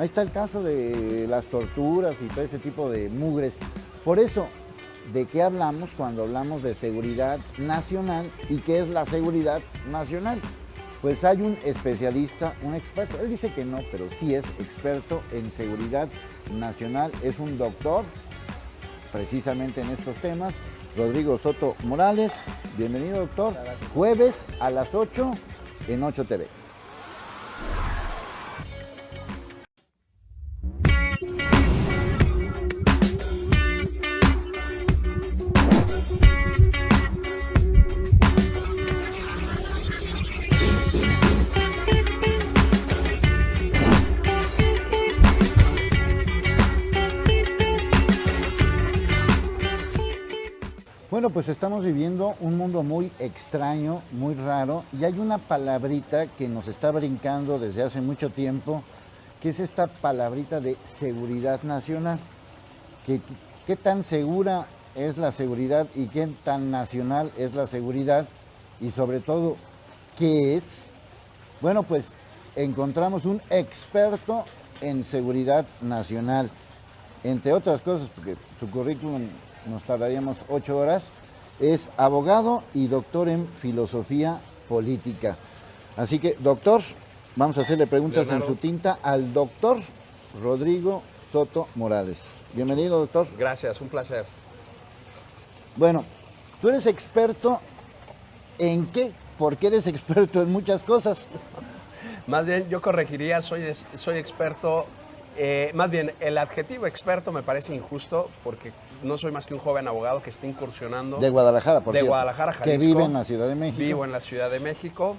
Ahí está el caso de las torturas y todo ese tipo de mugres. Por eso, ¿de qué hablamos cuando hablamos de seguridad nacional y qué es la seguridad nacional? Pues hay un especialista, un experto, él dice que no, pero sí es experto en seguridad nacional, es un doctor precisamente en estos temas, Rodrigo Soto Morales. Bienvenido, doctor. Jueves a las 8 en 8 TV. Bueno, pues estamos viviendo un mundo muy extraño, muy raro, y hay una palabrita que nos está brincando desde hace mucho tiempo, que es esta palabrita de seguridad nacional. ¿Qué tan segura es la seguridad y qué tan nacional es la seguridad? Y sobre todo, ¿qué es? Bueno, pues encontramos un experto en seguridad nacional, entre otras cosas, porque su currículum nos tardaríamos 8 horas, es abogado y doctor en filosofía política. Así que, doctor, vamos a hacerle preguntas en su tinta al doctor Rodrigo Soto Morales. Bienvenido, doctor. Gracias, un placer. Bueno, tú eres experto ¿en qué? Porque eres experto en muchas cosas. Más bien, yo corregiría, soy experto. Más bien, el adjetivo experto me parece injusto porque no soy más que un joven abogado que está incursionando. De Guadalajara, por cierto. De Guadalajara, Jalisco. Que vive en la Ciudad de México. Vivo en la Ciudad de México.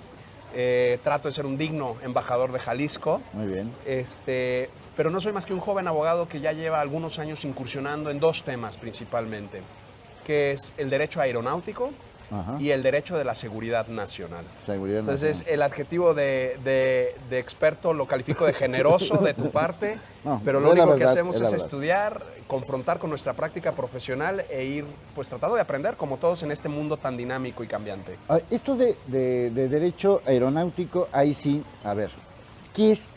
Trato de ser un digno embajador de Jalisco. Muy bien. Pero no soy más que un joven abogado que ya lleva algunos años incursionando en dos temas principalmente, que es el derecho aeronáutico. Ajá. Y el derecho de la seguridad nacional. Entonces, el adjetivo de experto lo califico de generoso de tu parte, no, pero lo único que hacemos es estudiar, confrontar con nuestra práctica profesional e ir pues tratando de aprender como todos en este mundo tan dinámico y cambiante. Esto de derecho aeronáutico, ahí sí, a ver, ¿qué es?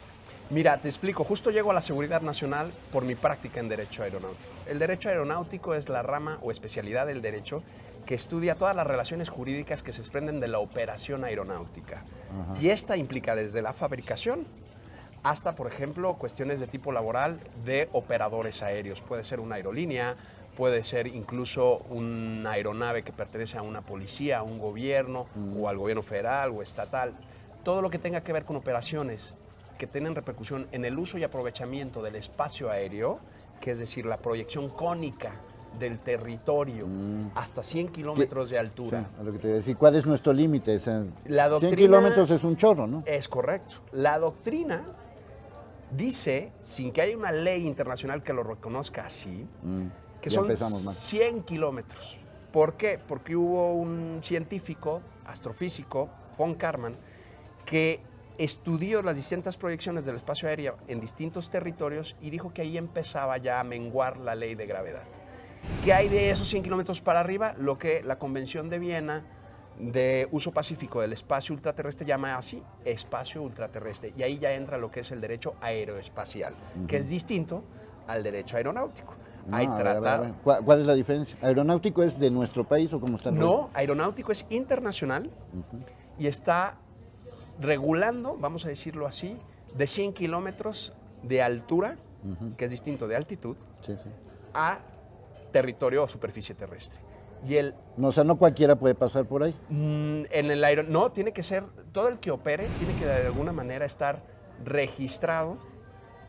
Mira, te explico, justo llego a la seguridad nacional por mi práctica en derecho aeronáutico. El derecho aeronáutico es la rama o especialidad del derecho que estudia todas las relaciones jurídicas que se desprenden de la operación aeronáutica. Ajá. Y esta implica desde la fabricación hasta, por ejemplo, cuestiones de tipo laboral de operadores aéreos. Puede ser una aerolínea, puede ser incluso una aeronave que pertenece a una policía, a un gobierno o al gobierno federal o estatal. Todo lo que tenga que ver con operaciones que tienen repercusión en el uso y aprovechamiento del espacio aéreo, que es decir, la proyección cónica del territorio hasta 100 kilómetros de altura. Sí, a lo que te iba a decir, ¿cuál es nuestro límite? O sea, la doctrina, 100 kilómetros es un chorro, ¿no? Es correcto. La doctrina dice, sin que haya una ley internacional que lo reconozca así, que son 100 kilómetros. ¿Por qué? Porque hubo un científico, astrofísico, von Karman, que estudió las distintas proyecciones del espacio aéreo en distintos territorios y dijo que ahí empezaba ya a menguar la ley de gravedad. ¿Qué hay de esos 100 kilómetros para arriba? Lo que la Convención de Viena de uso pacífico del espacio ultraterrestre llama así, espacio ultraterrestre. Y ahí ya entra lo que es el derecho aeroespacial, que es distinto al derecho aeronáutico. ¿Cuál es la diferencia? ¿Aeronáutico es de nuestro país o cómo está? No, aeronáutico es internacional y está regulando, vamos a decirlo así, de 100 kilómetros de altura, que es distinto de altitud, a territorio o superficie terrestre. Y no, o sea, no cualquiera puede pasar por ahí. No, tiene que ser, todo el que opere tiene que de alguna manera estar registrado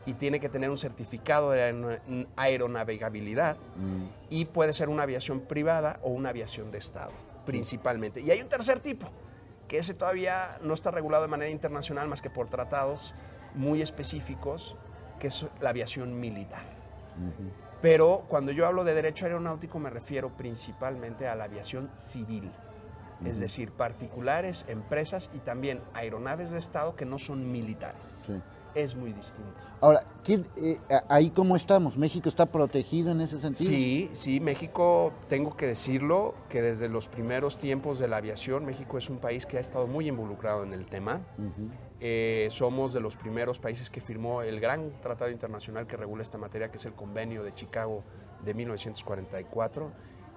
y tiene que tener un certificado de aeronavegabilidad y puede ser una aviación privada o una aviación de Estado, principalmente. Y hay un tercer tipo, que ese todavía no está regulado de manera internacional más que por tratados muy específicos, que es la aviación militar. Pero cuando yo hablo de derecho aeronáutico me refiero principalmente a la aviación civil, es decir, particulares, empresas y también aeronaves de Estado que no son militares. Sí. Es muy distinto. Ahora, ¿ahí cómo estamos? ¿México está protegido en ese sentido? Sí, México, tengo que decirlo, que desde los primeros tiempos de la aviación, México es un país que ha estado muy involucrado en el tema. Somos de los primeros países que firmó el gran tratado internacional que regula esta materia, que es el Convenio de Chicago de 1944,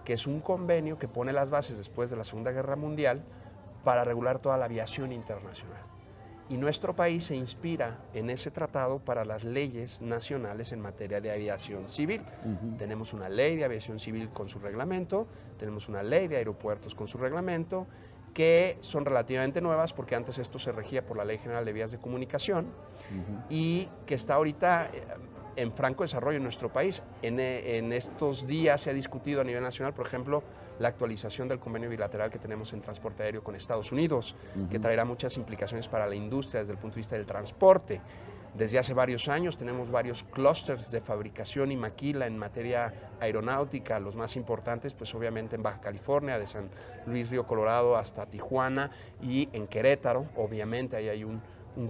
que es un convenio que pone las bases después de la Segunda Guerra Mundial para regular toda la aviación internacional. Y nuestro país se inspira en ese tratado para las leyes nacionales en materia de aviación civil. Tenemos una ley de aviación civil con su reglamento, tenemos una ley de aeropuertos con su reglamento, que son relativamente nuevas porque antes esto se regía por la Ley General de Vías de Comunicación y que está ahorita en franco desarrollo en nuestro país. En estos días se ha discutido a nivel nacional, por ejemplo, la actualización del convenio bilateral que tenemos en transporte aéreo con Estados Unidos, que traerá muchas implicaciones para la industria desde el punto de vista del transporte. Desde hace varios años tenemos varios clústeres de fabricación y maquila en materia aeronáutica, los más importantes pues obviamente en Baja California, de San Luis Río Colorado hasta Tijuana, y en Querétaro, obviamente ahí hay un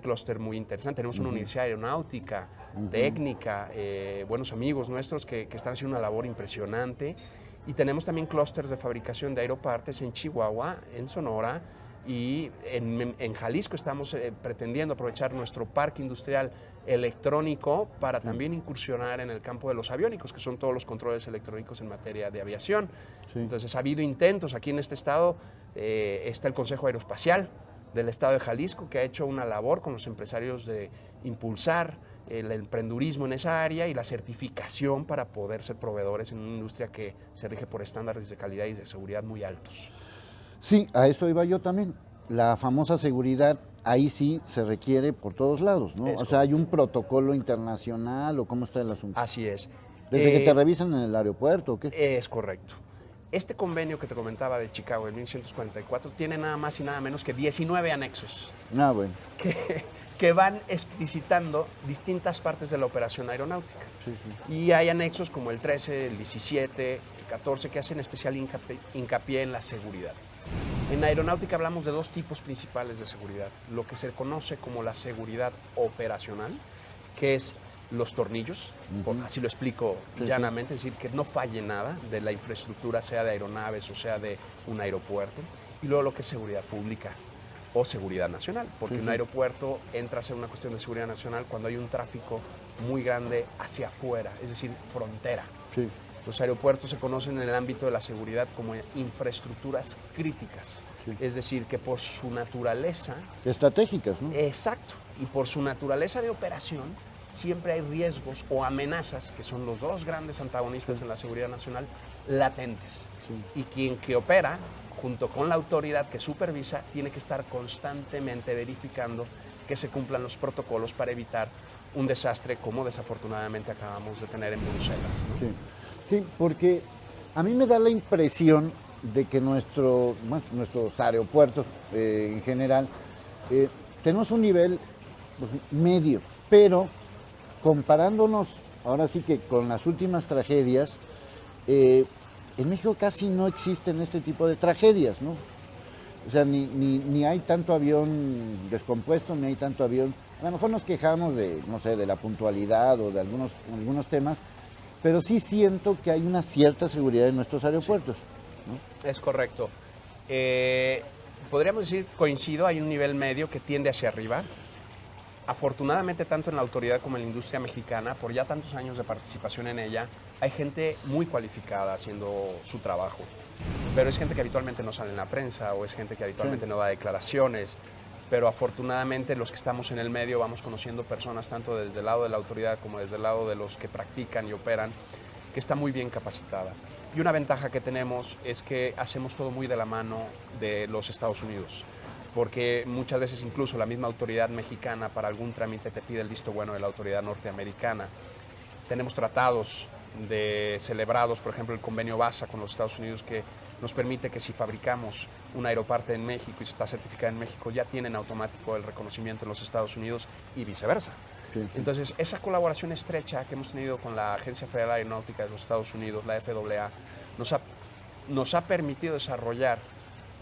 clúster muy interesante. Tenemos una universidad aeronáutica, técnica, buenos amigos nuestros que están haciendo una labor impresionante, y tenemos también clústeres de fabricación de aeropartes en Chihuahua, en Sonora, y en Jalisco estamos pretendiendo aprovechar nuestro parque industrial electrónico para también incursionar en el campo de los aviónicos, que son todos los controles electrónicos en materia de aviación. Entonces ha habido intentos aquí en este estado, está el Consejo Aeroespacial del estado de Jalisco, que ha hecho una labor con los empresarios de impulsar el emprendurismo en esa área y la certificación para poder ser proveedores en una industria que se rige por estándares de calidad y de seguridad muy altos. Sí, a eso iba yo también. La famosa seguridad, ahí sí se requiere por todos lados, ¿no? O sea, ¿hay un protocolo internacional o cómo está el asunto? Así es. ¿Desde que te revisan en el aeropuerto o qué? Es correcto. Este convenio que te comentaba de Chicago en 1944 tiene nada más y nada menos que 19 anexos. Ah, bueno. Que van explicitando distintas partes de la operación aeronáutica. Y hay anexos como el 13, el 17, el 14, que hacen especial hincapié en la seguridad. En aeronáutica hablamos de dos tipos principales de seguridad. Lo que se conoce como la seguridad operacional, que es los tornillos, así lo explico llanamente, es decir, que no falle nada de la infraestructura, sea de aeronaves o sea de un aeropuerto. Y luego lo que es seguridad pública o seguridad nacional, porque un aeropuerto entra a ser una cuestión de seguridad nacional cuando hay un tráfico muy grande hacia afuera, es decir, frontera. Los aeropuertos se conocen en el ámbito de la seguridad como infraestructuras críticas, es decir, que por su naturaleza... Estratégicas, ¿no? Exacto, y por su naturaleza de operación siempre hay riesgos o amenazas, que son los dos grandes antagonistas en la seguridad nacional, latentes. Y quien que opera, junto con la autoridad que supervisa, tiene que estar constantemente verificando que se cumplan los protocolos para evitar un desastre como desafortunadamente acabamos de tener en Bruselas, ¿no? Sí, porque a mí me da la impresión de que nuestros aeropuertos en general tenemos un nivel pues, medio, pero comparándonos ahora sí que con las últimas tragedias, en México casi no existen este tipo de tragedias, ¿no? O sea, ni hay tanto avión descompuesto, ni hay tanto avión... A lo mejor nos quejamos de, no sé, de la puntualidad o de algunos temas, pero sí siento que hay una cierta seguridad en nuestros aeropuertos, ¿no? Es correcto. Podríamos decir, coincido, hay un nivel medio que tiende hacia arriba. Afortunadamente, tanto en la autoridad como en la industria mexicana, por ya tantos años de participación en ella, hay gente muy cualificada haciendo su trabajo. Pero es gente que habitualmente no sale en la prensa o es gente que habitualmente no da declaraciones. Pero afortunadamente los que estamos en el medio vamos conociendo personas tanto desde el lado de la autoridad como desde el lado de los que practican y operan, que está muy bien capacitada. Y una ventaja que tenemos es que hacemos todo muy de la mano de los Estados Unidos, porque muchas veces incluso la misma autoridad mexicana para algún trámite te pide el visto bueno de la autoridad norteamericana. Tenemos tratados celebrados, por ejemplo el convenio BASA con los Estados Unidos, que nos permite que si fabricamos un aeroparte en México y está certificada en México, ya tienen automático el reconocimiento en los Estados Unidos y viceversa. Entonces, esa colaboración estrecha que hemos tenido con la Agencia Federal Aeronáutica de los Estados Unidos, la FAA, nos ha permitido desarrollar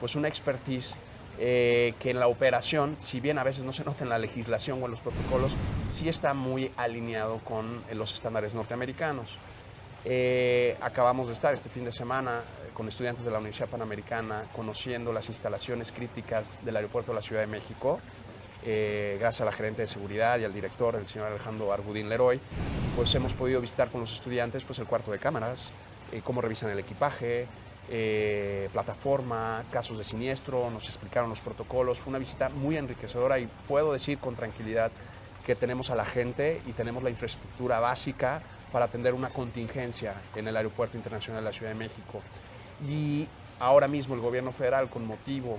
pues, una expertise que en la operación, si bien a veces no se nota en la legislación o en los protocolos, sí está muy alineado con los estándares norteamericanos. Acabamos de estar este fin de semana con estudiantes de la Universidad Panamericana conociendo las instalaciones críticas del aeropuerto de la Ciudad de México. gracias a la gerente de seguridad y al director, el señor Alejandro Argudín Leroy, pues hemos podido visitar con los estudiantes pues el cuarto de cámaras, cómo revisan el equipaje, plataforma, casos de siniestro, nos explicaron los protocolos. Fue una visita muy enriquecedora y puedo decir con tranquilidad que tenemos a la gente y tenemos la infraestructura básica para atender una contingencia en el Aeropuerto Internacional de la Ciudad de México. Y ahora mismo el gobierno federal, con motivo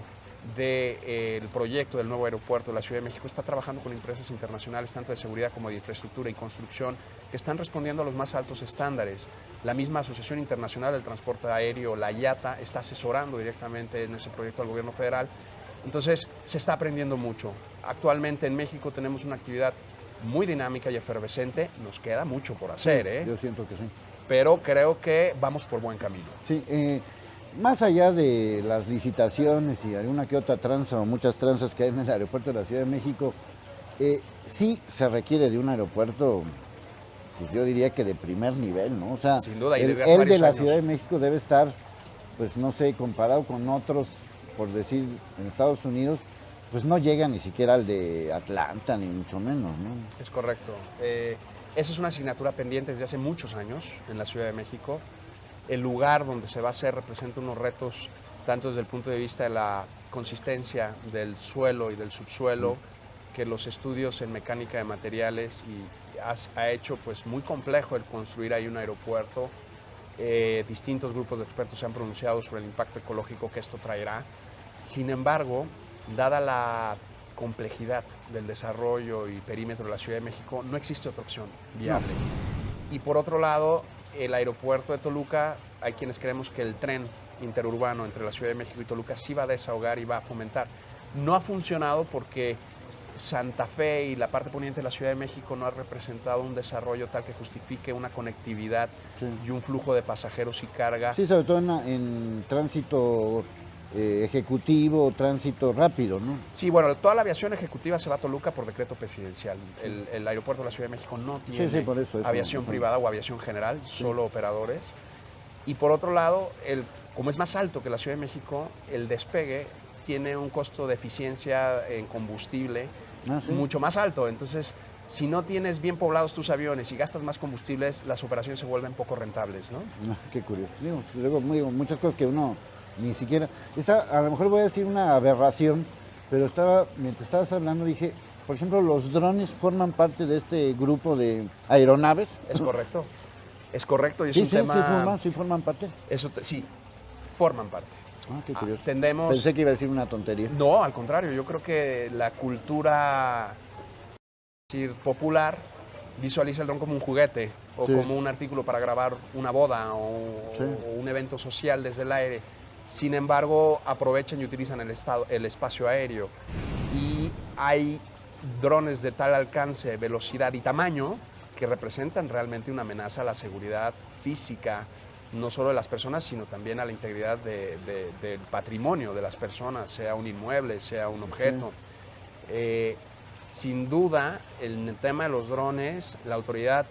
del proyecto del nuevo aeropuerto de la Ciudad de México, está trabajando con empresas internacionales, tanto de seguridad como de infraestructura y construcción, que están respondiendo a los más altos estándares. La misma Asociación Internacional del Transporte Aéreo, la IATA, está asesorando directamente en ese proyecto al gobierno federal. Entonces, se está aprendiendo mucho. Actualmente en México tenemos una actividad muy dinámica y efervescente. Nos queda mucho por hacer, Sí, yo siento que sí. Pero creo que vamos por buen camino. Sí, más allá de las licitaciones y alguna que otra tranza o muchas tranzas que hay en el aeropuerto de la Ciudad de México, sí se requiere de un aeropuerto, pues yo diría que de primer nivel, ¿no? O sea, sin duda, y el desde hace de la varios Ciudad de años. México debe estar, pues no sé, comparado con otros, por decir, en Estados Unidos, pues no llega ni siquiera al de Atlanta, ni mucho menos, ¿no? Es correcto. Esa es una asignatura pendiente desde hace muchos años en la Ciudad de México. El lugar donde se va a hacer representa unos retos, tanto desde el punto de vista de la consistencia del suelo y del subsuelo, que los estudios en mecánica de materiales ha hecho pues muy complejo el construir ahí un aeropuerto. Distintos grupos de expertos se han pronunciado sobre el impacto ecológico que esto traerá. Sin embargo, dada la complejidad del desarrollo y perímetro de la Ciudad de México, no existe otra opción viable. No. Y por otro lado, el aeropuerto de Toluca, hay quienes creemos que el tren interurbano entre la Ciudad de México y Toluca sí va a desahogar y va a fomentar. No ha funcionado porque Santa Fe y la parte poniente de la Ciudad de México no ha representado un desarrollo tal que justifique una conectividad y un flujo de pasajeros y carga. Sí, sobre todo en tránsito ejecutivo, tránsito rápido, ¿no? Sí, bueno, toda la aviación ejecutiva se va a Toluca por decreto presidencial. El aeropuerto de la Ciudad de México no tiene por eso, aviación privada o aviación general, solo operadores. Y por otro lado, como es más alto que la Ciudad de México, el despegue tiene un costo de eficiencia en combustible mucho más alto. Entonces, si no tienes bien poblados tus aviones y gastas más combustibles, las operaciones se vuelven poco rentables, ¿no? Qué curioso. Luego, muchas cosas que uno ni siquiera... a lo mejor voy a decir una aberración, pero mientras estabas hablando dije, por ejemplo, los drones forman parte de este grupo de aeronaves. Es correcto. Es correcto y es Sí, un tema... Sí forman parte. Sí, forman parte. Qué curioso. Pensé que iba a decir una tontería. No, al contrario, yo creo que la cultura popular visualiza el dron como un juguete o como un artículo para grabar una boda o un evento social desde el aire. Sin embargo, aprovechan y utilizan el espacio aéreo. Y hay drones de tal alcance, velocidad y tamaño que representan realmente una amenaza a la seguridad física, no solo de las personas, sino también a la integridad del patrimonio de las personas, sea un inmueble, sea un objeto. Sin duda, en el tema de los drones, la autoridad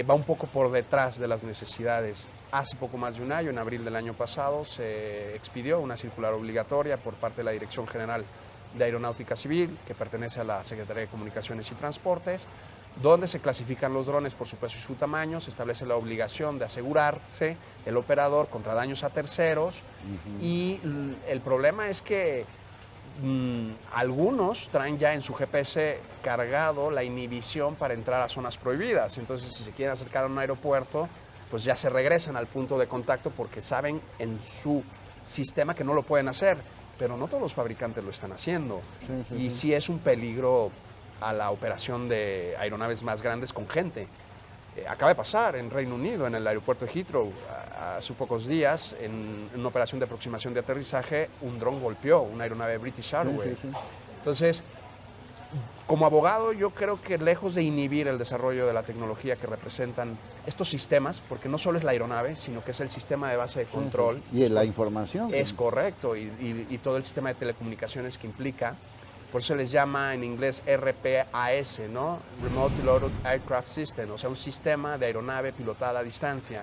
va un poco por detrás de las necesidades. Hace poco más de un año, en abril del año pasado, se expidió una circular obligatoria por parte de la Dirección General de Aeronáutica Civil, que pertenece a la Secretaría de Comunicaciones y Transportes, donde se clasifican los drones por su peso y su tamaño, se establece la obligación de asegurarse el operador contra daños a terceros, y el problema es que algunos traen ya en su GPS cargado la inhibición para entrar a zonas prohibidas. Entonces, si se quieren acercar a un aeropuerto, pues ya se regresan al punto de contacto porque saben en su sistema que no lo pueden hacer, pero no todos los fabricantes lo están haciendo. Sí es un peligro a la operación de aeronaves más grandes con gente. Acaba de pasar en Reino Unido, en el aeropuerto de Heathrow, hace pocos días, en una operación de aproximación de aterrizaje, un dron golpeó una aeronave British Airways. Entonces, como abogado, yo creo que lejos de inhibir el desarrollo de la tecnología que representan estos sistemas, porque no solo es la aeronave, sino que es el sistema de base de control. Y la información. Es correcto, y todo el sistema de telecomunicaciones que implica. Por eso se les llama en inglés RPAS, ¿no? Remote Piloted Aircraft System, o sea, un sistema de aeronave pilotada a distancia.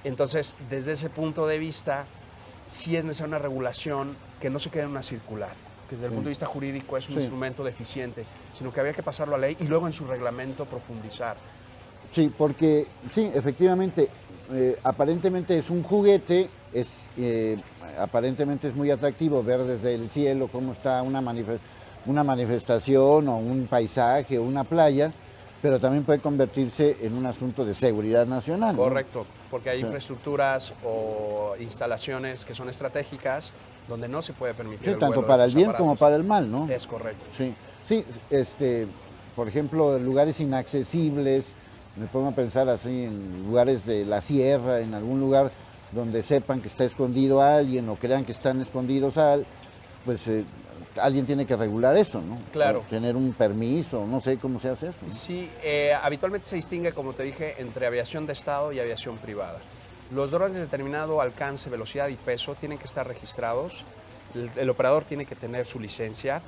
Entonces, desde ese punto de vista, sí es necesaria una regulación que no se quede en una circular, que desde el Sí. punto de vista jurídico es un Sí. instrumento deficiente, sino que habría que pasarlo a ley y luego en su reglamento profundizar. Sí, porque sí, efectivamente, aparentemente es un juguete, aparentemente es muy atractivo ver desde el cielo cómo está una manifestación o un paisaje o una playa, pero también puede convertirse en un asunto de seguridad nacional, ¿no? Correcto, porque hay Sí. infraestructuras o instalaciones que son estratégicas donde no se puede permitir Sí, el tanto vuelo de para el estos bien como aparatos. para el mal, ¿no? Es correcto. Sí, sí, por ejemplo, lugares inaccesibles, me pongo a pensar así en lugares de la sierra, en algún lugar donde sepan que está escondido alguien o crean que están escondidos pues alguien tiene que regular eso, ¿no? Claro. O tener un permiso, no sé cómo se hace eso, ¿no? Sí, habitualmente se distingue, como te dije, entre aviación de Estado y aviación privada. Los drones de determinado alcance, velocidad y peso tienen que estar registrados, el operador tiene que tener su licencia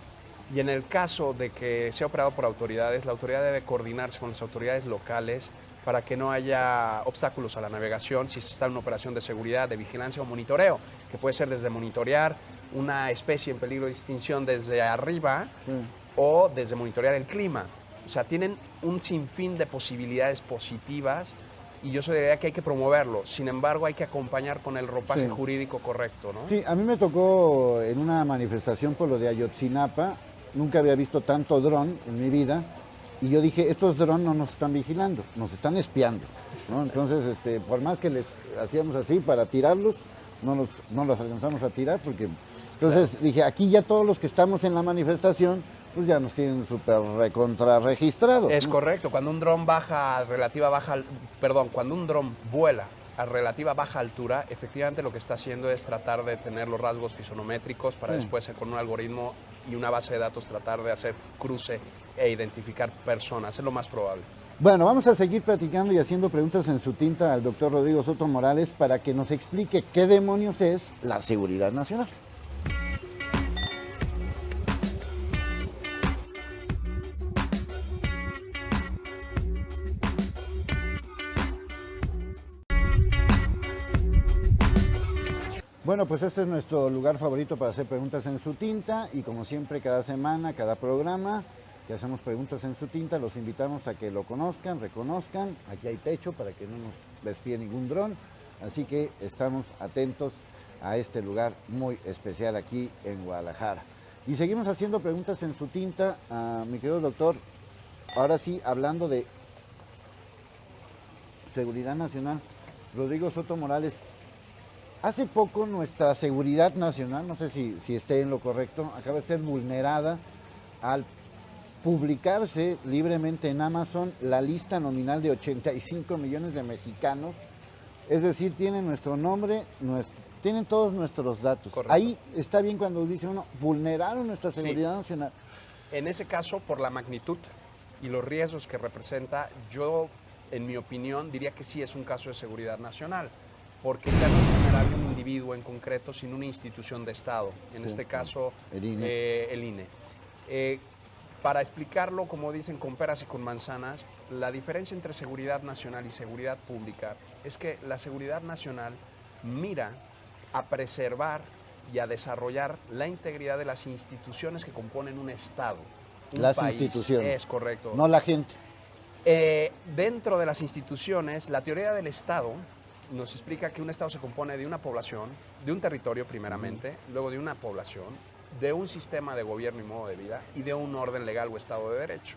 y en el caso de que sea operado por autoridades, la autoridad debe coordinarse con las autoridades locales para que no haya obstáculos a la navegación si se está en una operación de seguridad, de vigilancia o monitoreo, que puede ser desde monitorear una especie en peligro de extinción desde arriba o desde monitorear el clima. O sea, tienen un sinfín de posibilidades positivas y yo diría que hay que promoverlo. Sin embargo, hay que acompañar con el ropaje Sí. jurídico correcto, ¿no? Sí, a mí me tocó en una manifestación por lo de Ayotzinapa, nunca había visto tanto dron en mi vida, y yo dije, estos drones no nos están vigilando, nos están espiando, ¿no? Entonces, por más que les hacíamos así para tirarlos, no los alcanzamos a tirar, porque... Entonces dije, aquí ya todos los que estamos en la manifestación, pues ya nos tienen súper recontrarregistrados, Es ¿no? correcto, cuando un dron baja a relativa baja, perdón, cuando un dron vuela a relativa baja altura, efectivamente lo que está haciendo es tratar de tener los rasgos fisonométricos para Sí. después con un algoritmo y una base de datos tratar de hacer cruce e identificar personas, es lo más probable. Bueno, vamos a seguir platicando y haciendo preguntas en su tinta al doctor Rodrigo Soto Morales para que nos explique qué demonios es la seguridad nacional. Bueno, pues este es nuestro lugar favorito para hacer preguntas en su tinta y como siempre cada semana, cada programa que hacemos preguntas en su tinta, los invitamos a que lo conozcan, reconozcan. Aquí hay techo para que no nos despide ningún dron, así que estamos atentos a este lugar muy especial aquí en Guadalajara. Y seguimos haciendo preguntas en su tinta, mi querido doctor, ahora sí hablando de seguridad nacional, Rodrigo Soto Morales. Hace poco nuestra seguridad nacional, no sé si esté en lo correcto, acaba de ser vulnerada al publicarse libremente en Amazon la lista nominal de 85 millones de mexicanos. Es decir, tienen nuestro nombre, tienen todos nuestros datos. Correcto. Ahí está bien cuando dice uno, vulneraron nuestra Sí. seguridad nacional. En ese caso, por la magnitud y los riesgos que representa, yo, en mi opinión, diría que sí es un caso de seguridad nacional, porque ya no es vulnerable un individuo en concreto, sino una institución de Estado, en Sí, este sí. caso El INE. el INE. Para explicarlo, como dicen, con peras y con manzanas, la diferencia entre seguridad nacional y seguridad pública es que la seguridad nacional mira a preservar y a desarrollar la integridad de las instituciones que componen un Estado. Un Las país. instituciones. Es correcto. No la gente. Dentro de las instituciones, la teoría del Estado nos explica que un Estado se compone de una población, de un territorio primeramente, luego de una población, de un sistema de gobierno y modo de vida y de un orden legal o Estado de Derecho.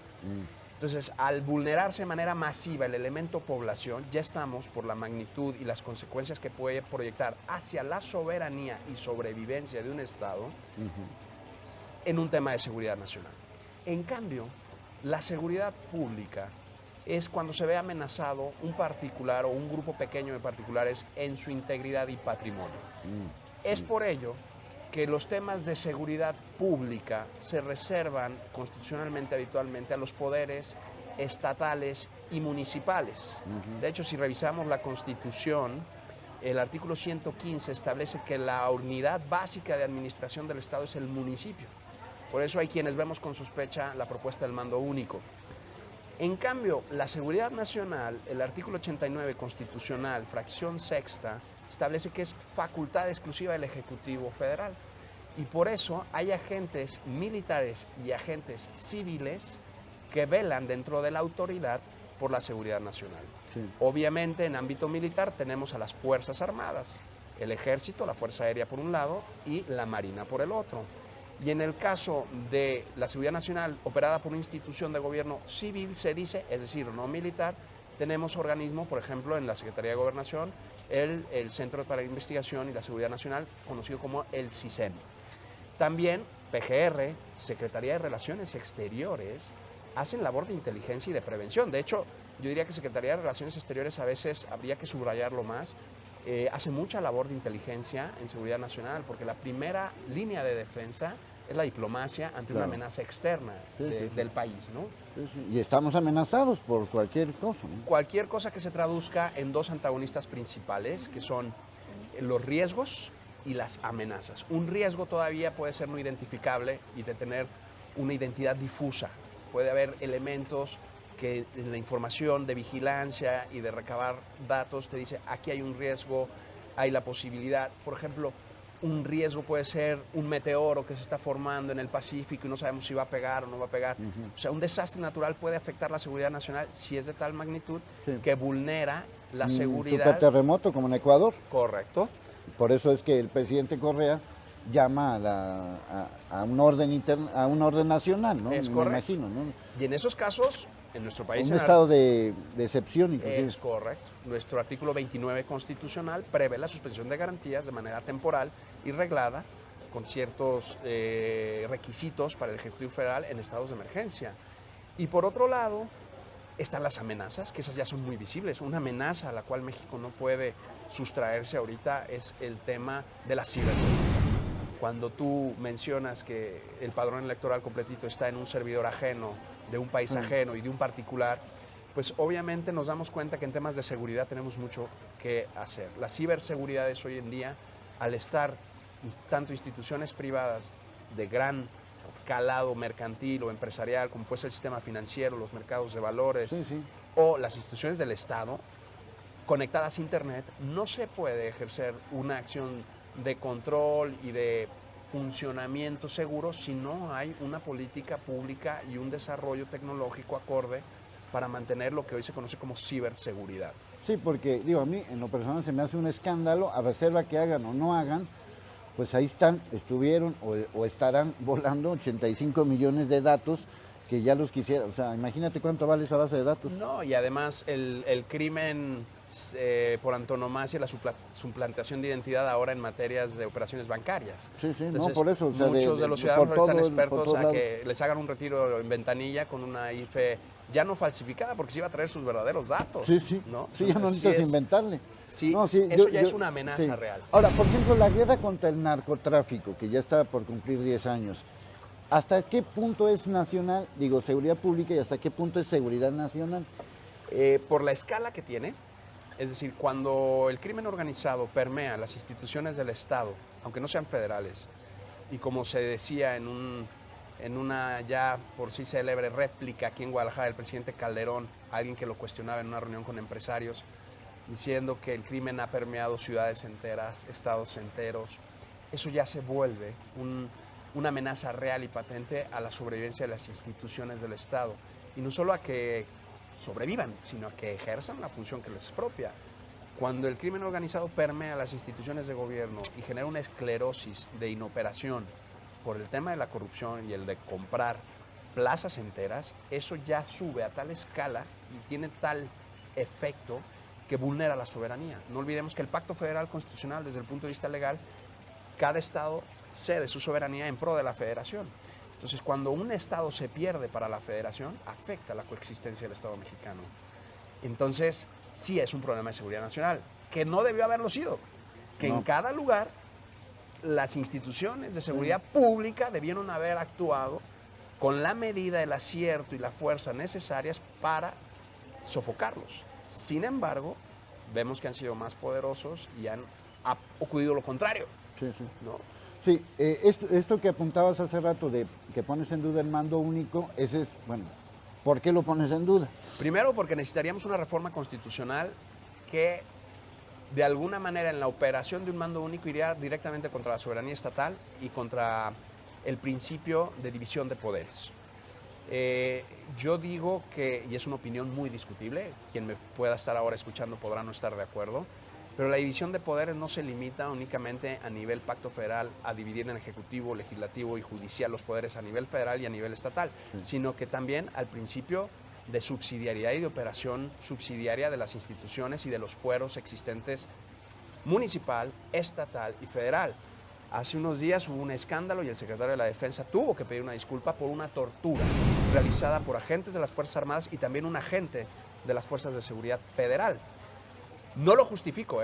Entonces, al vulnerarse de manera masiva el elemento población, ya estamos, por la magnitud y las consecuencias que puede proyectar hacia la soberanía y sobrevivencia de un Estado, en un tema de seguridad nacional. En cambio, la seguridad pública es cuando se ve amenazado un particular o un grupo pequeño de particulares en su integridad y patrimonio. Es por ello que los temas de seguridad pública se reservan constitucionalmente habitualmente a los poderes estatales y municipales. De hecho, si revisamos la Constitución, el artículo 115 establece que la unidad básica de administración del Estado es el municipio. Por eso hay quienes vemos con sospecha la propuesta del mando único. En cambio, la seguridad nacional, el artículo 89 constitucional, fracción sexta, establece que es facultad exclusiva del Ejecutivo Federal. Y por eso hay agentes militares y agentes civiles que velan dentro de la autoridad por la seguridad nacional. Sí. Obviamente, en ámbito militar tenemos a las Fuerzas Armadas, el Ejército, la Fuerza Aérea por un lado y la Marina por el otro. Y en el caso de la seguridad nacional operada por una institución de gobierno civil, se dice, es decir, no militar, tenemos organismos, por ejemplo, en la Secretaría de Gobernación, el Centro para la Investigación y la Seguridad Nacional, conocido como el CISEN. También PGR, Secretaría de Relaciones Exteriores, hacen labor de inteligencia y de prevención. De hecho, yo diría que Secretaría de Relaciones Exteriores a veces habría que subrayarlo más. Hace mucha labor de inteligencia en seguridad nacional, porque la primera línea de defensa es la diplomacia ante una amenaza externa del país, ¿no? Y estamos amenazados por cualquier cosa, ¿no? Cualquier cosa que se traduzca en dos antagonistas principales, que son los riesgos y las amenazas. Un riesgo todavía puede ser no identificable y de tener una identidad difusa. Puede haber elementos que en la información de vigilancia y de recabar datos te dice aquí hay un riesgo, hay la posibilidad. Por ejemplo, un riesgo puede ser un meteoro que se está formando en el Pacífico y no sabemos si va a pegar o no va a pegar. O sea, un desastre natural puede afectar la seguridad nacional si es de tal magnitud que vulnera la seguridad. Un superterremoto como en Ecuador. Correcto. Por eso es que el presidente Correa llama a un orden nacional, ¿no? Es Me correcto. imagino, ¿no? Y en esos casos, en nuestro país... Un estado de excepción, inclusive. Es correcto. Nuestro artículo 29 constitucional prevé la suspensión de garantías de manera temporal y reglada con ciertos requisitos para el Ejecutivo Federal en estados de emergencia. Y por otro lado, están las amenazas, que esas ya son muy visibles. Una amenaza a la cual México no puede sustraerse ahorita es el tema de la ciberseguridad. Cuando tú mencionas que el padrón electoral completito está en un servidor ajeno, de un país ajeno y de un particular, pues obviamente nos damos cuenta que en temas de seguridad tenemos mucho que hacer. La ciberseguridad es hoy en día, al estar tanto instituciones privadas de gran calado mercantil o empresarial, como puede ser el sistema financiero, los mercados de valores, o las instituciones del Estado, conectadas a Internet, no se puede ejercer una acción de control y de funcionamiento seguro si no hay una política pública y un desarrollo tecnológico acorde para mantener lo que hoy se conoce como ciberseguridad. Sí, porque digo, a mí en lo personal se me hace un escándalo, a reserva que hagan o no hagan, pues ahí estuvieron o estarán volando 85 millones de datos que ya los quisiera, o sea, imagínate cuánto vale esa base de datos. No, y además el crimen por antonomasia, la suplantación de identidad ahora en materias de operaciones bancarias. Sí, Entonces, no, por eso. O sea, muchos de los ciudadanos están expertos a que les hagan un retiro en ventanilla con una IFE ya no falsificada, porque se iba a traer sus verdaderos datos. Sí, ¿no? Sí, ya no necesitas inventarle. Sí, no, eso ya es una amenaza real. Ahora, por ejemplo, la guerra contra el narcotráfico, que ya está por cumplir 10 años, ¿hasta qué punto es nacional, digo, seguridad pública, y hasta qué punto es seguridad nacional? Por la escala que tiene, es decir, cuando el crimen organizado permea las instituciones del Estado, aunque no sean federales, y como se decía en una ya por sí célebre réplica aquí en Guadalajara del presidente Calderón, alguien que lo cuestionaba en una reunión con empresarios, diciendo que el crimen ha permeado ciudades enteras, estados enteros, eso ya se vuelve una amenaza real y patente a la sobrevivencia de las instituciones del Estado. Y no solo a que sobrevivan, sino a que ejerzan la función que les es propia. Cuando el crimen organizado permea las instituciones de gobierno y genera una esclerosis de inoperación por el tema de la corrupción y el de comprar plazas enteras, eso ya sube a tal escala y tiene tal efecto que vulnera la soberanía. No olvidemos que el Pacto Federal Constitucional, desde el punto de vista legal, cada estado cede su soberanía en pro de la federación. Entonces, cuando un estado se pierde para la federación, afecta la coexistencia del Estado mexicano. Entonces, sí es un problema de seguridad nacional, que no debió haberlo sido, que en cada lugar las instituciones de seguridad pública debieron haber actuado con la medida, el acierto y la fuerza necesarias para sofocarlos. Sin embargo, vemos que han sido más poderosos y ha ocurrido lo contrario. ¿No? Sí, esto que apuntabas hace rato de que pones en duda el mando único, ese es, bueno, ¿por qué lo pones en duda? Primero porque necesitaríamos una reforma constitucional que de alguna manera en la operación de un mando único iría directamente contra la soberanía estatal y contra el principio de división de poderes. Yo digo que, y es una opinión muy discutible, quien me pueda estar ahora escuchando podrá no estar de acuerdo, pero la división de poderes no se limita únicamente a nivel pacto federal a dividir en ejecutivo, legislativo y judicial los poderes a nivel federal y a nivel estatal, sino que también al principio de subsidiariedad y de operación subsidiaria de las instituciones y de los fueros existentes municipal, estatal y federal. Hace unos días hubo un escándalo y el secretario de la Defensa tuvo que pedir una disculpa por una tortura realizada por agentes de las Fuerzas Armadas y también un agente de las Fuerzas de Seguridad Federal. No lo justifico,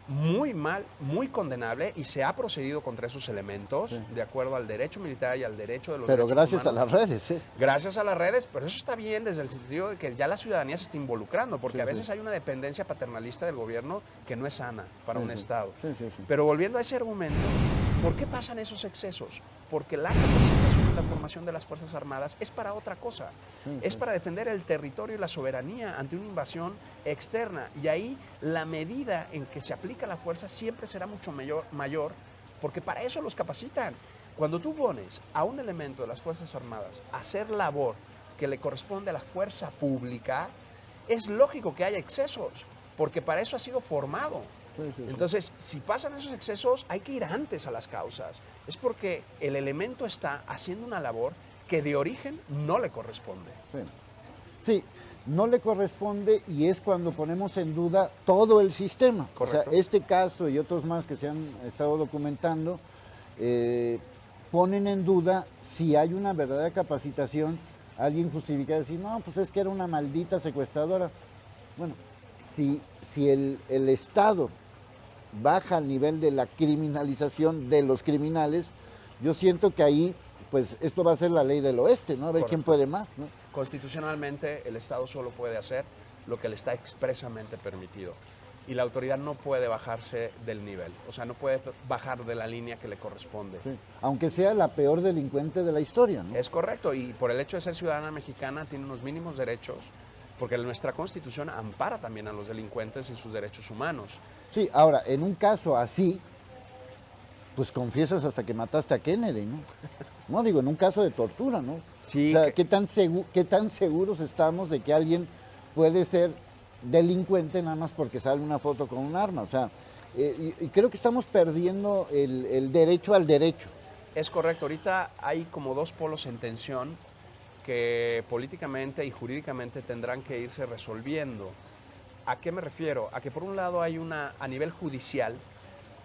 muy mal, muy condenable, y se ha procedido contra esos elementos de acuerdo al derecho militar y al derecho de los Pero derechos gracias humanos. a las redes, Gracias a las redes, pero eso está bien desde el sentido de que ya la ciudadanía se está involucrando, porque a veces hay una dependencia paternalista del gobierno que no es sana para un Estado. Pero volviendo a ese argumento, ¿por qué pasan esos excesos? Porque la capacitación y la formación de las Fuerzas Armadas es para otra cosa. Es para defender el territorio y la soberanía ante una invasión externa. Y ahí la medida en que se aplica la fuerza siempre será mucho mayor, porque para eso los capacitan. Cuando tú pones a un elemento de las Fuerzas Armadas a hacer labor que le corresponde a la fuerza pública, es lógico que haya excesos, porque para eso ha sido formado. Entonces, si pasan esos excesos, hay que ir antes a las causas. Es porque el elemento está haciendo una labor que de origen no le corresponde. Sí, no le corresponde, y es cuando ponemos en duda todo el sistema. Correcto. O sea, este caso y otros más que se han estado documentando ponen en duda si hay una verdadera capacitación. Alguien justifica decir, no, pues es que era una maldita secuestradora. Bueno, si el Estado baja al nivel de la criminalización de los criminales, yo siento que ahí, pues esto va a ser la ley del oeste, ¿no? A ver quién puede más, ¿no? Constitucionalmente, el Estado solo puede hacer lo que le está expresamente permitido. Y la autoridad no puede bajarse del nivel, o sea, no puede bajar de la línea que le corresponde. Sí. Aunque sea la peor delincuente de la historia, ¿no? Es correcto, y por el hecho de ser ciudadana mexicana tiene unos mínimos derechos, porque nuestra Constitución ampara también a los delincuentes en sus derechos humanos. Sí, ahora, en un caso así, pues confiesas hasta que mataste a Kennedy, ¿no? No, digo, en un caso de tortura, ¿no? Sí. O sea, ¿qué tan seguros estamos de que alguien puede ser delincuente nada más porque sale una foto con un arma? O sea, y creo que estamos perdiendo el derecho al derecho. Es correcto, ahorita hay como dos polos en tensión que políticamente y jurídicamente tendrán que irse resolviendo. ¿A qué me refiero? A que por un lado hay a nivel judicial,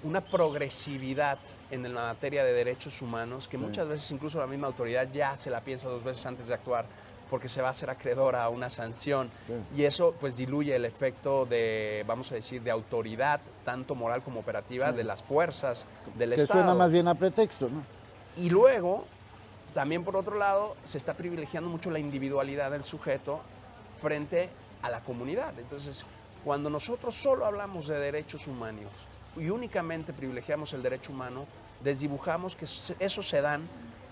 una progresividad en la materia de derechos humanos que muchas veces incluso la misma autoridad ya se la piensa dos veces antes de actuar porque se va a ser acreedora a una sanción y eso pues diluye el efecto de, vamos a decir, de autoridad, tanto moral como operativa, de las fuerzas del Estado. Que suena más bien a pretexto, ¿no? Y luego, también por otro lado, se está privilegiando mucho la individualidad del sujeto frente a la comunidad. Entonces, cuando nosotros solo hablamos de derechos humanos y únicamente privilegiamos el derecho humano, desdibujamos que esos se dan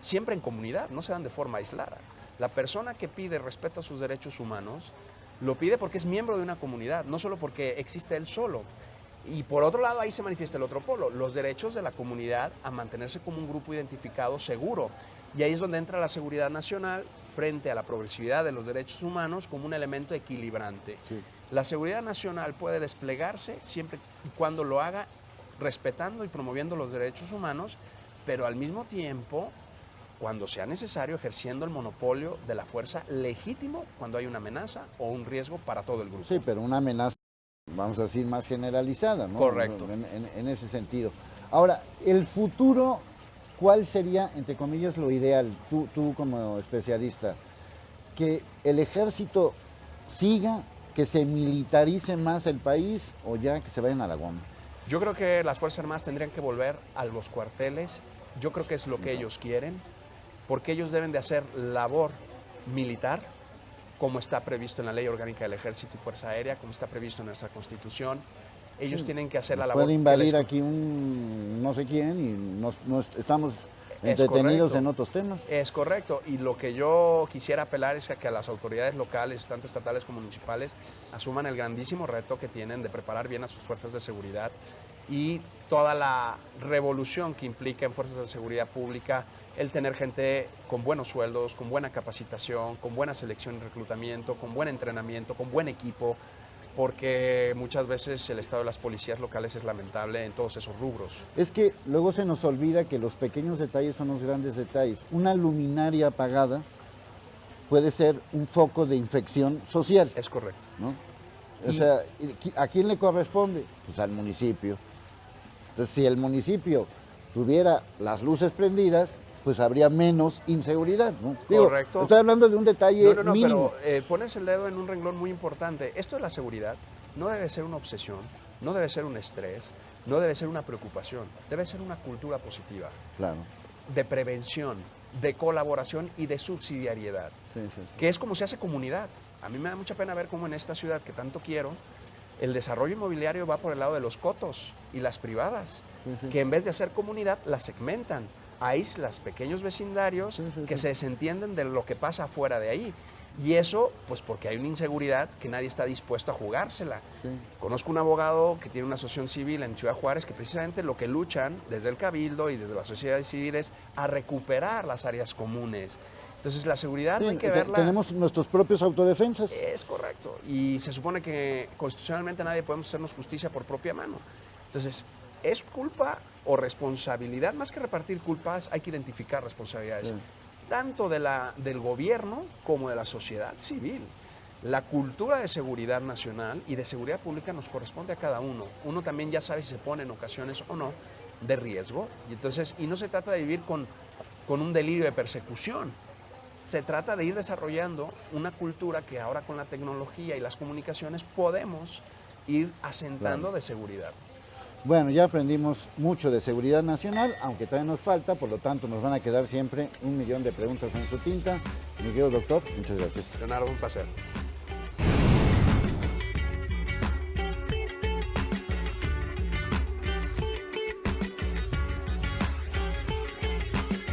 siempre en comunidad, no se dan de forma aislada. La persona que pide respeto a sus derechos humanos lo pide porque es miembro de una comunidad, no solo porque existe él solo. Y por otro lado, ahí se manifiesta el otro polo, los derechos de la comunidad a mantenerse como un grupo identificado seguro. Y ahí es donde entra la seguridad nacional frente a la progresividad de los derechos humanos como un elemento equilibrante. Sí. La seguridad nacional puede desplegarse siempre y cuando lo haga respetando y promoviendo los derechos humanos, pero al mismo tiempo, cuando sea necesario, ejerciendo el monopolio de la fuerza legítimo cuando hay una amenaza o un riesgo para todo el grupo. Sí, pero una amenaza, vamos a decir, más generalizada, ¿no? Correcto. En ese sentido. Ahora, el futuro, ¿cuál sería, entre comillas, lo ideal? Tú como especialista, que el ejército siga, que se militarice más el país o ya que se vayan a la goma. Yo creo que las Fuerzas Armadas tendrían que volver a los cuarteles. Yo creo que es lo que ellos quieren, porque ellos deben de hacer labor militar, como está previsto en la Ley Orgánica del Ejército y Fuerza Aérea, como está previsto en nuestra Constitución. Ellos tienen que hacer la labor. Puede invadir aquí un no sé quién y estamos entretenidos correcto. en otros temas. Es correcto, y lo que yo quisiera apelar es a que las autoridades locales, tanto estatales como municipales, asuman el grandísimo reto que tienen de preparar bien a sus fuerzas de seguridad y toda la revolución que implica en fuerzas de seguridad pública el tener gente con buenos sueldos, con buena capacitación, con buena selección y reclutamiento, con buen entrenamiento, con buen equipo, porque muchas veces el estado de las policías locales es lamentable en todos esos rubros. Es que luego se nos olvida que los pequeños detalles son los grandes detalles. Una luminaria apagada puede ser un foco de infección social, Es correcto. ¿no? O sea, ¿a quién le corresponde? Pues al municipio. Entonces, si el municipio tuviera las luces prendidas, pues habría menos inseguridad, ¿no? Digo, Correcto. estoy hablando de un detalle No, mínimo. pero pones el dedo en un renglón muy importante. Esto de la seguridad no debe ser una obsesión, no debe ser un estrés, no debe ser una preocupación, debe ser una cultura positiva, Claro. de prevención, de colaboración y de subsidiariedad, Sí, sí, sí. que es como se hace comunidad. A mí me da mucha pena ver cómo en esta ciudad que tanto quiero, el desarrollo inmobiliario va por el lado de los cotos y las privadas, que en vez de hacer comunidad, las segmentan a islas, pequeños vecindarios que se desentienden de lo que pasa afuera de ahí. Y eso, pues porque hay una inseguridad que nadie está dispuesto a jugársela. Sí. Conozco un abogado que tiene una asociación civil en Ciudad Juárez que precisamente lo que luchan desde el Cabildo y desde las sociedades civiles a recuperar las áreas comunes. Entonces la seguridad Sí, no hay que verla. tenemos nuestros propios autodefensas. Es correcto. Y se supone que constitucionalmente nadie podemos hacernos justicia por propia mano. Entonces, ¿es culpa o responsabilidad? Más que repartir culpas, hay que identificar responsabilidades. Sí. Tanto del gobierno como de la sociedad civil. La cultura de seguridad nacional y de seguridad pública nos corresponde a cada uno. Uno también ya sabe si se pone en ocasiones o no de riesgo. Y entonces, y no se trata de vivir con un delirio de persecución. Se trata de ir desarrollando una cultura que ahora con la tecnología y las comunicaciones podemos ir asentando Claro. de seguridad. Bueno, ya aprendimos mucho de seguridad nacional, aunque todavía nos falta, por lo tanto nos van a quedar siempre 1.000.000 de preguntas en su tinta. Mi querido doctor, muchas gracias. Leonardo, un placer.